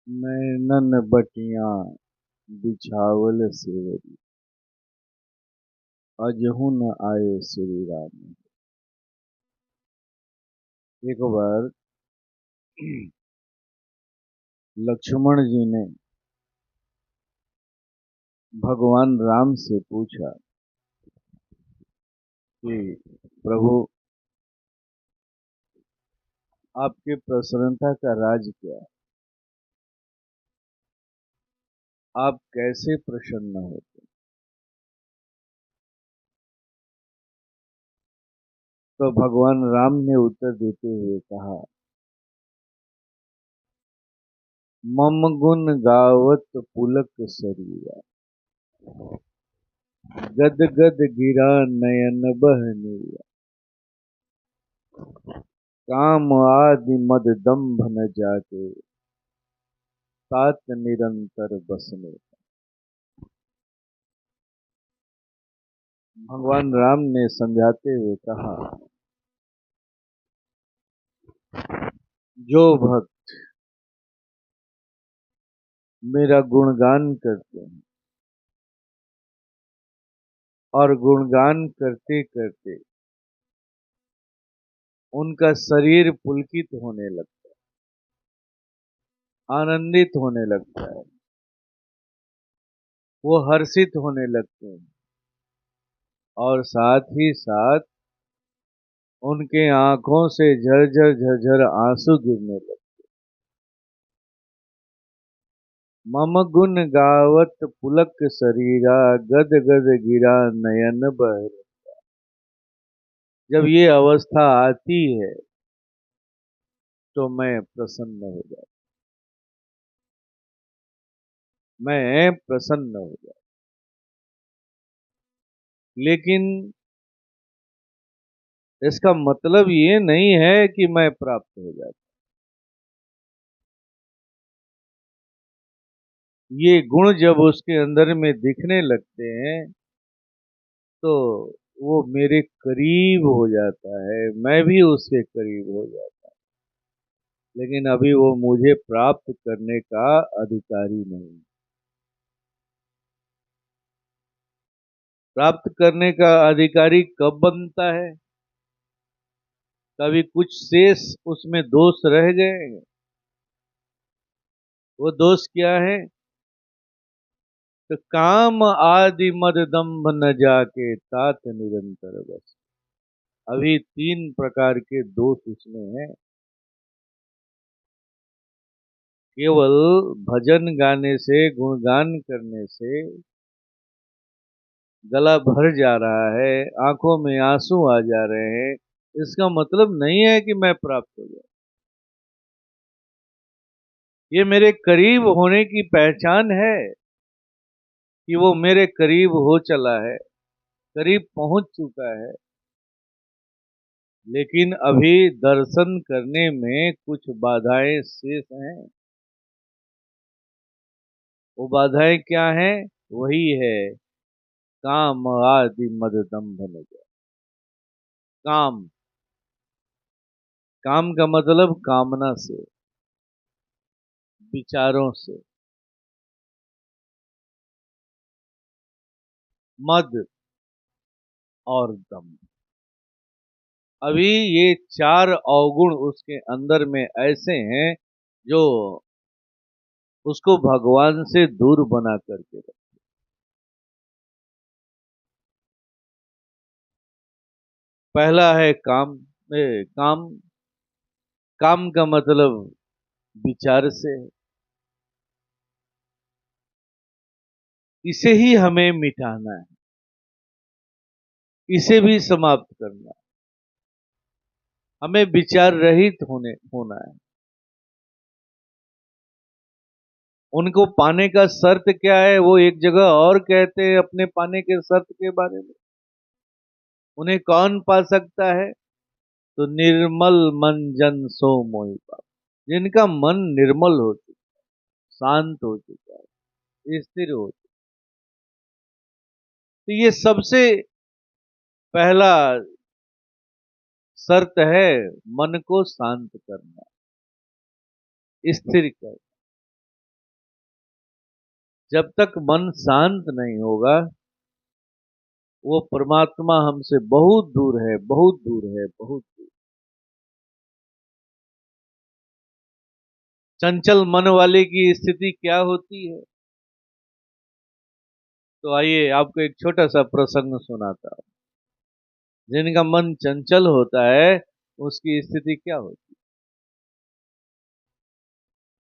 नैनन बटियां बिछावल सेवरी, अजहु न आए श्री राम। एक बार लक्ष्मण जी ने भगवान राम से पूछा कि प्रभु, आपके प्रसन्नता का राज क्या है? आप कैसे प्रसन्न होते? तो भगवान राम ने उत्तर देते हुए कहा, मम गुण गावत पुलक सरिया, गद गद गिरा नयन बहनिया, काम आदि मद दंभ न जाके, तात निरंतर बसने। भगवान राम ने समझाते हुए कहा, जो भक्त मेरा गुणगान करते हैं और गुणगान करते करते उनका शरीर पुलकित होने लगता है, आनंदित होने लगता है, वो हर्षित होने लगते हैं और साथ ही साथ उनके आंखों से झरझर झरझर आंसू गिरने लगते। मम गुण गावत पुलक शरीरा, गद गद गिरा नयन बह। जब ये अवस्था आती है तो मैं प्रसन्न हो जाता, मैं प्रसन्न हो जाता। लेकिन इसका मतलब ये नहीं है कि मैं प्राप्त हो जाता। ये गुण जब उसके अंदर में दिखने लगते हैं तो वो मेरे करीब हो जाता है, मैं भी उसके करीब हो जाता। लेकिन अभी वो मुझे प्राप्त करने का अधिकारी नहीं। प्राप्त करने का अधिकारी कब बनता है? कभी कुछ शेष उसमें दोष रह गए। वो दोष क्या है? तो काम आदि मद दंभ न जाके, तात निरंतर बस। अभी तीन प्रकार के दोष उसमें हैं। केवल भजन गाने से, गुणगान करने से गला भर जा रहा है, आंखों में आंसू आ जा रहे हैं, इसका मतलब नहीं है कि मैं प्राप्त हो गया। ये मेरे करीब होने की पहचान है कि वो मेरे करीब हो चला है, करीब पहुंच चुका है। लेकिन अभी दर्शन करने में कुछ बाधाएं शेष हैं। वो बाधाएं क्या हैं? वही है, काम आदि मद दंभ न जाए। काम, काम का मतलब कामना से, विचारों से। मद और दंभ, अभी ये चार अवगुण उसके अंदर में ऐसे हैं जो उसको भगवान से दूर बना करके रखे। पहला है काम। काम, काम का मतलब विचार से है। इसे ही हमें मिटाना है, इसे भी समाप्त करना है। हमें विचार रहित होना है। उनको पाने का शर्त क्या है? वो एक जगह और कहते हैं अपने पाने के शर्त के बारे में। उन्हें कौन पा सकता है? तो निर्मल मन जन सो मोहि पाप। जिनका मन निर्मल हो चुका, शांत हो चुका है, स्थिर हो चुका। तो ये सबसे पहला शर्त है, मन को शांत करना, स्थिर करना। जब तक मन शांत नहीं होगा, वो परमात्मा हमसे बहुत दूर है, बहुत दूर है, बहुत दूर। चंचल मन वाले की स्थिति क्या होती है? तो आइए आपको एक छोटा सा प्रसंग सुनाता हूं। जिनका मन चंचल होता है, उसकी स्थिति क्या होती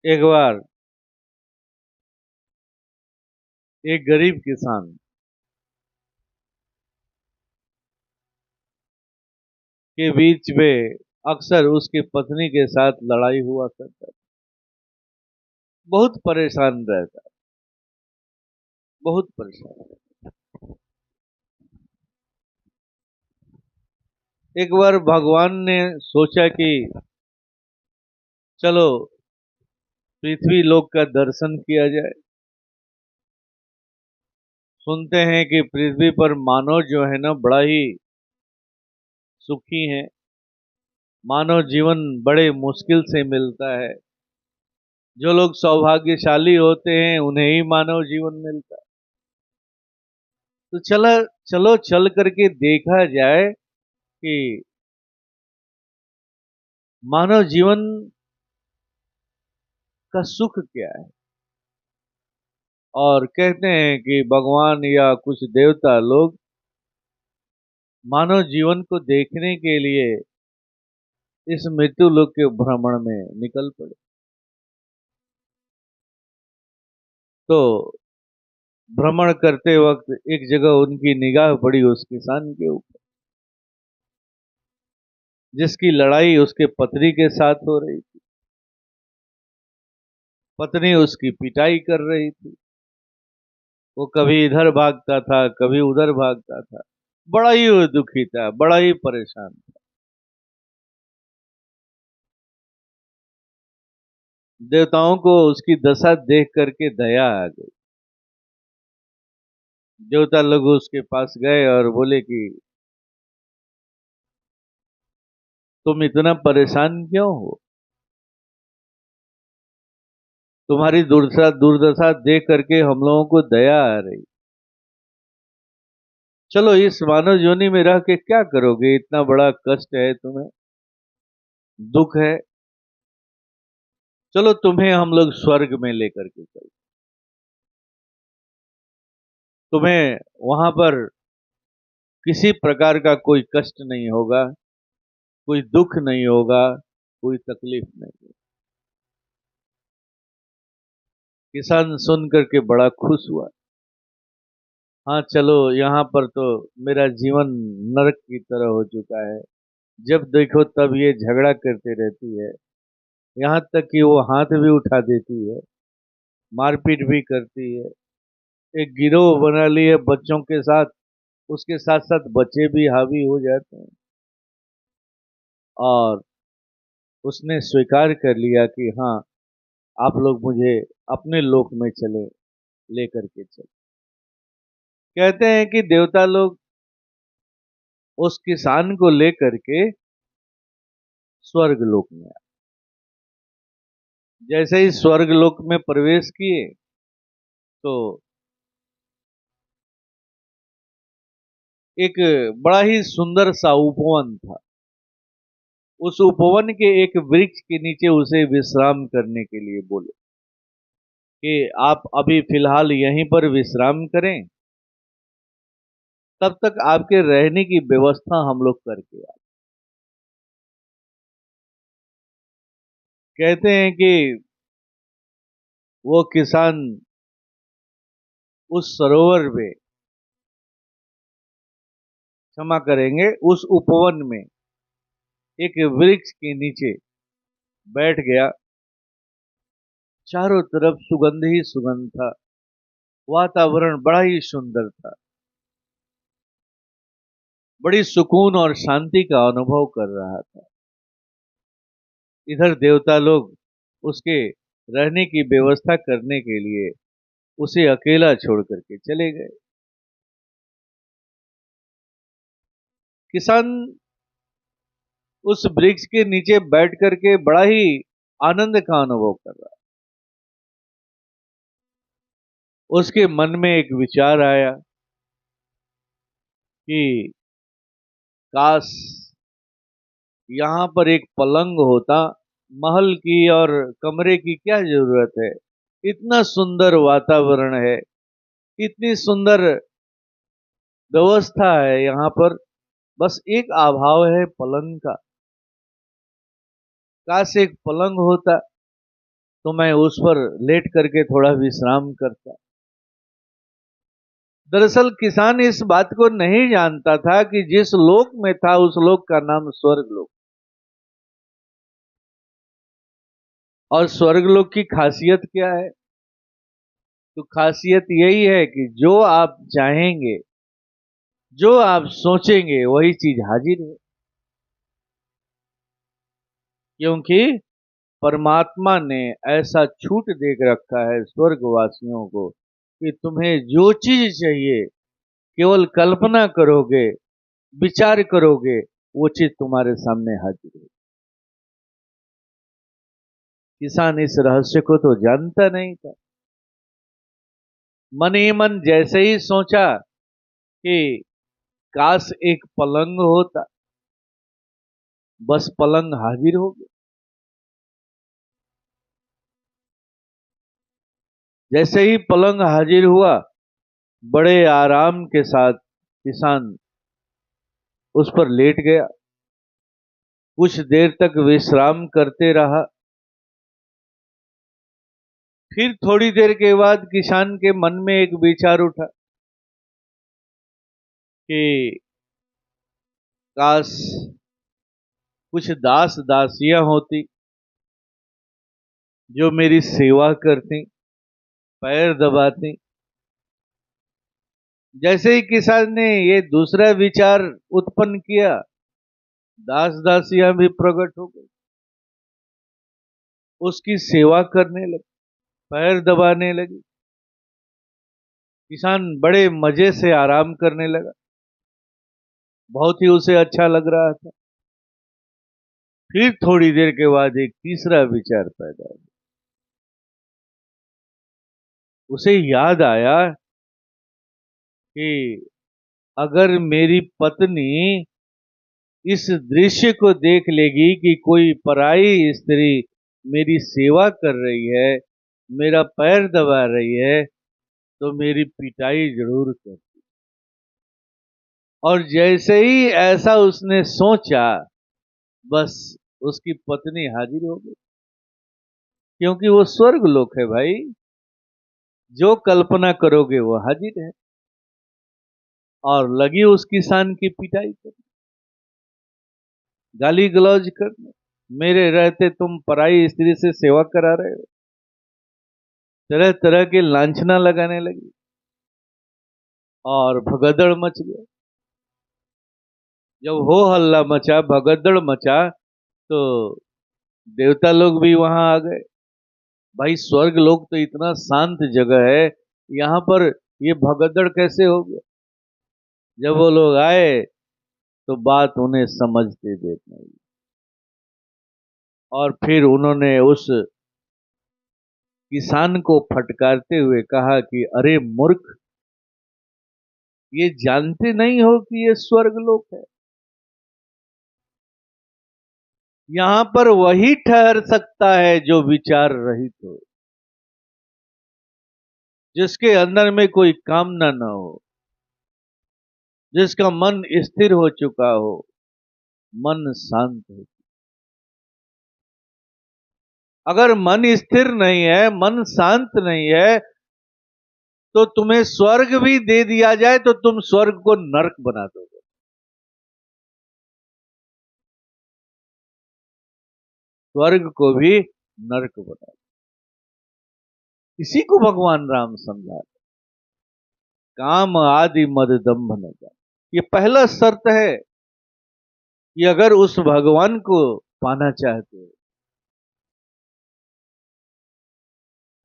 है? एक बार एक गरीब किसान के बीच में अक्सर उसकी पत्नी के साथ लड़ाई हुआ करता था। बहुत परेशान रहता, बहुत परेशान रहता। एक बार भगवान ने सोचा कि चलो पृथ्वी लोक का दर्शन किया जाए। सुनते हैं कि पृथ्वी पर मानव जो है ना, बड़ा ही सुखी है। मानव जीवन बड़े मुश्किल से मिलता है। जो लोग सौभाग्यशाली होते हैं, उन्हें ही मानव जीवन मिलता है। तो चलो चल करके देखा जाए कि मानव जीवन का सुख क्या है। और कहते हैं कि भगवान या कुछ देवता लोग मानव जीवन को देखने के लिए इस मृत्यु लोक के भ्रमण में निकल पड़े। तो भ्रमण करते वक्त एक जगह उनकी निगाह पड़ी उस किसान के ऊपर, जिसकी लड़ाई उसके पत्नी के साथ हो रही थी। पत्नी उसकी पिटाई कर रही थी। वो कभी इधर भागता था, कभी उधर भागता था। बड़ा ही वो दुखी था, बड़ा ही परेशान था। देवताओं को उसकी दशा देख करके दया आ गई। देवता लोग उसके पास गए और बोले कि तुम इतना परेशान क्यों हो? तुम्हारी दुर्दशा दुर्दशा देख करके हम लोगों को दया आ रही। चलो इस मानव योनि में रह के क्या करोगे? इतना बड़ा कष्ट है तुम्हें, दुख है। चलो तुम्हें हम लोग स्वर्ग में लेकर के चल, तुम्हें वहां पर किसी प्रकार का कोई कष्ट नहीं होगा, कोई दुख नहीं होगा, कोई तकलीफ नहीं। किसान सुन करके बड़ा खुश हुआ। हाँ चलो, यहाँ पर तो मेरा जीवन नरक की तरह हो चुका है। जब देखो तब ये झगड़ा करते रहती है, यहाँ तक कि वो हाथ भी उठा देती है, मारपीट भी करती है। एक गिरोह बना ली है बच्चों के साथ, उसके साथ साथ बच्चे भी हावी हो जाते हैं। और उसने स्वीकार कर लिया कि हाँ, आप लोग मुझे अपने लोक में चले, लेकर के चले। कहते हैं कि देवता लोग उस किसान को लेकर के स्वर्ग लोक में आए। जैसे ही स्वर्ग लोक में प्रवेश किए, तो एक बड़ा ही सुंदर सा उपवन था। उस उपवन के एक वृक्ष के नीचे उसे विश्राम करने के लिए बोले कि आप अभी फिलहाल यहीं पर विश्राम करें, तब तक आपके रहने की व्यवस्था हम लोग करके आए। कहते हैं कि वो किसान उस सरोवर में, क्षमा करेंगे, उस उपवन में एक वृक्ष के नीचे बैठ गया। चारों तरफ सुगंध ही सुगंध था, वातावरण बड़ा ही सुंदर था। बड़ी सुकून और शांति का अनुभव कर रहा था। इधर देवता लोग उसके रहने की व्यवस्था करने के लिए उसे अकेला छोड़ करके चले गए। किसान उस वृक्ष के नीचे बैठ करके बड़ा ही आनंद का अनुभव कर रहा। उसके मन में एक विचार आया कि काश यहाँ पर एक पलंग होता, महल की और कमरे की क्या जरूरत है, इतना सुंदर वातावरण है, इतनी सुंदर व्यवस्था है यहाँ पर, बस एक अभाव है पलंग का। काश एक पलंग होता तो मैं उस पर लेट करके थोड़ा विश्राम करता। दरअसल किसान इस बात को नहीं जानता था कि जिस लोक में था उस लोक का नाम स्वर्ग लोक। और स्वर्ग लोक की खासियत क्या है? तो खासियत यही है कि जो आप चाहेंगे, जो आप सोचेंगे, वही चीज हाजिर है। क्योंकि परमात्मा ने ऐसा छूट दे रखा है स्वर्गवासियों को कि तुम्हें जो चीज चाहिए केवल कल्पना करोगे, विचार करोगे, वो चीज तुम्हारे सामने हाजिर है। किसान इस रहस्य को तो जानता नहीं था। मन ही मन जैसे ही सोचा कि काश एक पलंग होता, बस पलंग हाजिर हो गया। जैसे ही पलंग हाजिर हुआ, बड़े आराम के साथ किसान उस पर लेट गया, कुछ देर तक विश्राम करते रहा। फिर थोड़ी देर के बाद किसान के मन में एक विचार उठा कि काश कुछ दास दासियां होती जो मेरी सेवा करती, पैर दबाती। जैसे ही किसान ने ये दूसरा विचार उत्पन्न किया, दास दासियां भी प्रकट हो गई, उसकी सेवा करने लगी, पैर दबाने लगी। किसान बड़े मजे से आराम करने लगा, बहुत ही उसे अच्छा लग रहा था। फिर थोड़ी देर के बाद एक तीसरा विचार पैदा हुआ। उसे याद आया कि अगर मेरी पत्नी इस दृश्य को देख लेगी कि कोई पराई स्त्री मेरी सेवा कर रही है, मेरा पैर दबा रही है, तो मेरी पिटाई जरूर करती। और जैसे ही ऐसा उसने सोचा, बस उसकी पत्नी हाजिर हो गई। क्योंकि वो स्वर्ग लोक है भाई, जो कल्पना करोगे वो हाजिर है। और लगी उस किसान की पिटाई करने, गाली गलौज करने, मेरे रहते तुम पराई स्त्री से सेवा करा रहे हो, तरह तरह के लांछना लगाने लगी। और भगदड़ मच गया। जब हो हल्ला मचा, भगदड़ मचा, तो देवता लोग भी वहां आ गए। भाई स्वर्ग लोक तो इतना शांत जगह है, यहाँ पर ये भगदड़ कैसे हो गया? जब वो लोग आए तो बात उन्हें समझते देर नहीं, और फिर उन्होंने उस किसान को फटकारते हुए कहा कि अरे मूर्ख, ये जानते नहीं हो कि ये स्वर्ग लोक है? यहां पर वही ठहर सकता है जो विचार रहित हो, जिसके अंदर में कोई कामना न हो, जिसका मन स्थिर हो चुका हो, मन शांत हो। अगर मन स्थिर नहीं है, मन शांत नहीं है, तो तुम्हें स्वर्ग भी दे दिया जाए तो तुम स्वर्ग को नरक बना दोगे। स्वर्ग को भी नरक बना दो। इसी को भगवान राम समझा, काम आदि मद दंभ न जा। ये पहला शर्त है कि अगर उस भगवान को पाना चाहते हो,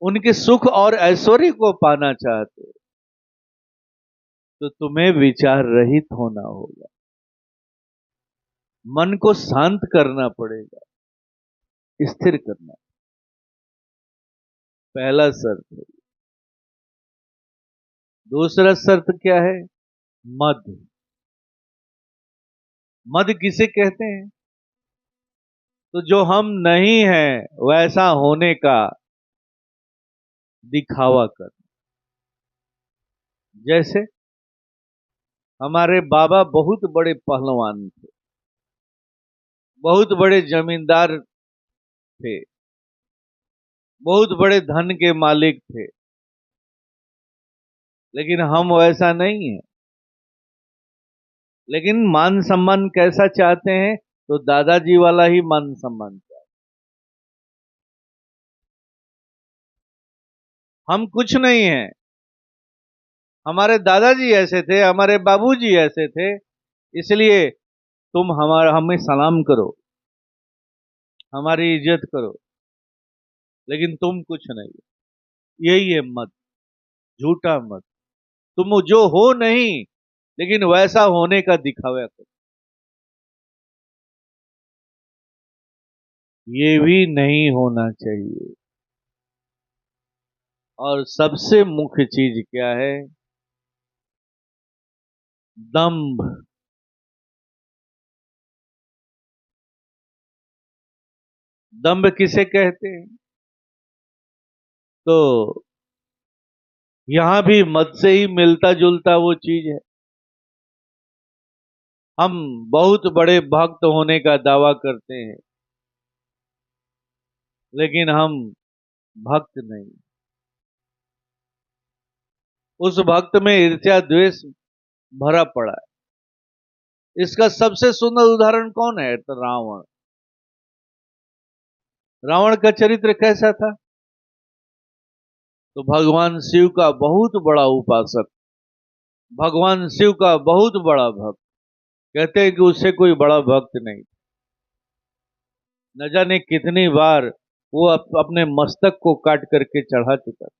उनके सुख और ऐश्वर्य को पाना चाहते हो, तो तुम्हें विचार रहित होना होगा, मन को शांत करना पड़ेगा, स्थिर करना। पहला शर्त है। दूसरा शर्त क्या है? मद। मद किसे कहते हैं? तो जो हम नहीं हैं वैसा होने का दिखावा कर। जैसे हमारे बाबा बहुत बड़े पहलवान थे, बहुत बड़े जमींदार थे, बहुत बड़े धन के मालिक थे, लेकिन हम वैसा नहीं है। लेकिन मान सम्मान कैसा चाहते हैं? तो दादाजी वाला ही मान सम्मान चाहते हैं। हम कुछ नहीं है, हमारे दादाजी ऐसे थे, हमारे बाबूजी ऐसे थे, इसलिए तुम हमारा हमें सलाम करो, हमारी इज्जत करो, लेकिन तुम कुछ नहीं। यही है मत, झूठा मत। तुम जो हो नहीं, लेकिन वैसा होने का दिखावा करो। ये भी नहीं होना चाहिए। और सबसे मुख्य चीज क्या है? दंभ। दंभ किसे कहते हैं? तो यहां भी मत से ही मिलता जुलता वो चीज है। हम बहुत बड़े भक्त होने का दावा करते हैं, लेकिन हम भक्त नहीं। उस भक्त में ईर्ष्या द्वेष भरा पड़ा है। इसका सबसे सुंदर उदाहरण कौन है? तो रावण। रावण का चरित्र कैसा था? तो भगवान शिव का बहुत बड़ा उपासक, भगवान शिव का बहुत बड़ा भक्त। कहते हैं कि उससे कोई बड़ा भक्त नहीं। न जाने कितनी बार वो अपने मस्तक को काट करके चढ़ा चुका था।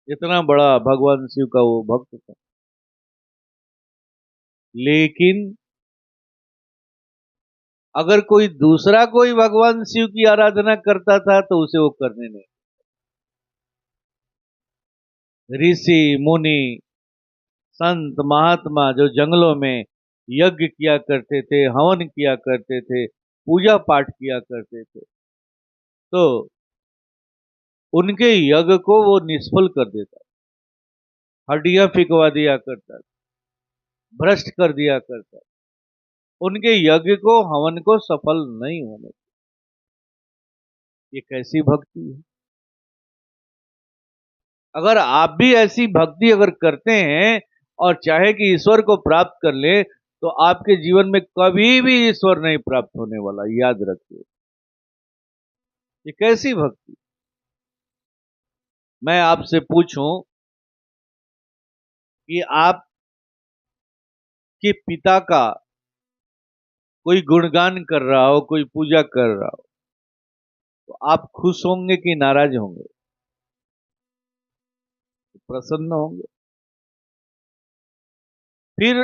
इतना बड़ा भगवान शिव का वो भक्त था। लेकिन अगर कोई दूसरा कोई भगवान शिव की आराधना करता था तो उसे वो करने नहीं। ऋषि मुनि संत महात्मा जो जंगलों में यज्ञ किया करते थे, हवन किया करते थे, पूजा पाठ किया करते थे, तो उनके यज्ञ को वो निष्फल कर देता, हड्डियां फिकवा दिया करता, भ्रष्ट कर दिया करता। उनके यज्ञ को हवन को सफल नहीं होने। ये कैसी भक्ति है? अगर आप भी ऐसी भक्ति अगर करते हैं और चाहे कि ईश्वर को प्राप्त कर ले, तो आपके जीवन में कभी भी ईश्वर नहीं प्राप्त होने वाला, याद रखिए। ये कैसी भक्ति? मैं आपसे पूछूं कि आपके पिता का कोई गुणगान कर रहा हो, कोई पूजा कर रहा हो, तो आप खुश होंगे कि नाराज होंगे? प्रसन्न होंगे। फिर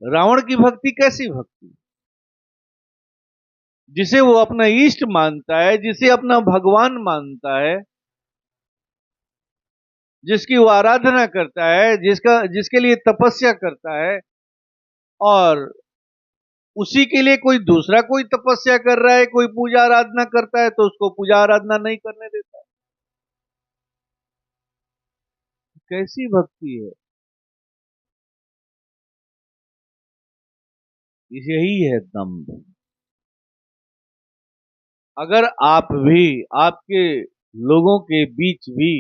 रावण की भक्ति कैसी भक्ति? जिसे वो अपना इष्ट मानता है, जिसे अपना भगवान मानता है, जिसकी वो आराधना करता है, जिसके लिए तपस्या करता है, और उसी के लिए कोई दूसरा कोई तपस्या कर रहा है, कोई पूजा आराधना करता है, तो उसको पूजा आराधना नहीं करने देता। कैसी भक्ति है? यही है दम्भ। अगर आप भी, आपके लोगों के बीच भी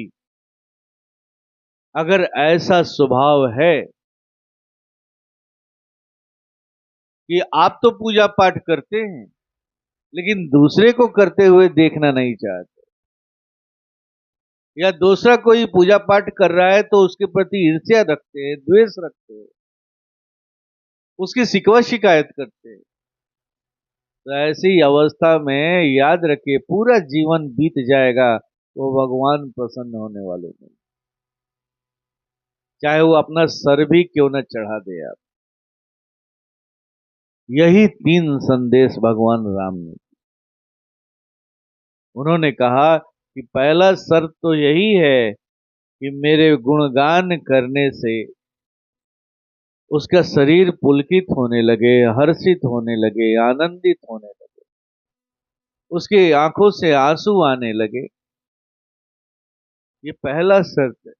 अगर ऐसा स्वभाव है कि आप तो पूजा पाठ करते हैं, लेकिन दूसरे को करते हुए देखना नहीं चाहते, या दूसरा कोई पूजा पाठ कर रहा है तो उसके प्रति ईर्ष्या रखते हैं, द्वेष रखते हैं, उसकी शिकवा शिकायत करते हैं, तो ऐसी अवस्था में याद रखिए पूरा जीवन बीत जाएगा, वो भगवान प्रसन्न होने वाले नहीं। चाहे वो अपना सर भी क्यों न चढ़ा दे आप। यही 3 संदेश भगवान राम ने। उन्होंने कहा कि पहला शर्त तो यही है कि मेरे गुणगान करने से उसका शरीर पुलकित होने लगे, हर्षित होने लगे, आनंदित होने लगे, उसकी आंखों से आंसू आने लगे। ये पहला शर्त है।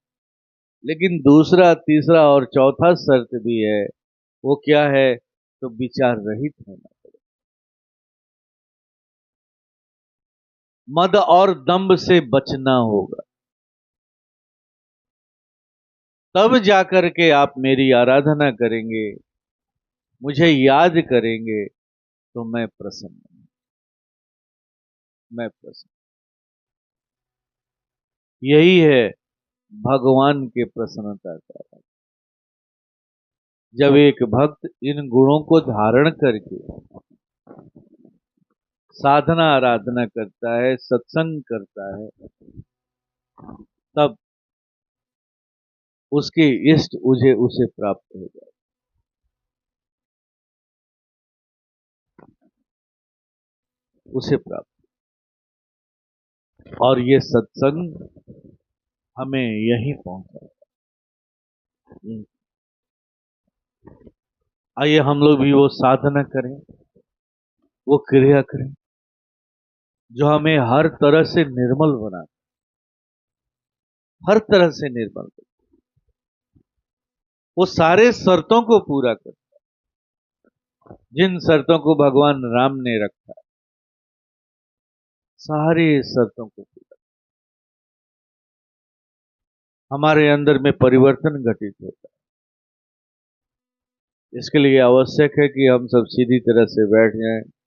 लेकिन दूसरा, तीसरा और चौथा शर्त भी है। वो क्या है? तो विचार रहित होना पड़ेगा। मद और दंभ से बचना होगा। तब जाकर के आप मेरी आराधना करेंगे, मुझे याद करेंगे, तो मैं प्रसन्न हूं, मैं प्रसन्न। यही है भगवान के प्रसन्नता का राज। जब एक भक्त इन गुणों को धारण करके साधना आराधना करता है, सत्संग करता है, तब उसके इष्ट उसे प्राप्त हो जाए, उसे प्राप्त। और ये सत्संग हमें यहीं पहुंचाएगा। आइए हम लोग भी वो साधना करें, वो क्रिया करें जो हमें हर तरह से निर्मल बना, हर तरह से निर्मल बना। वो सारे शर्तों को पूरा कर, जिन शर्तों को भगवान राम ने रखा, सारे शर्तों को पूरा। हमारे अंदर में परिवर्तन घटित होता है। इसके लिए आवश्यक है कि हम सब सीधी तरह से बैठ जाएं,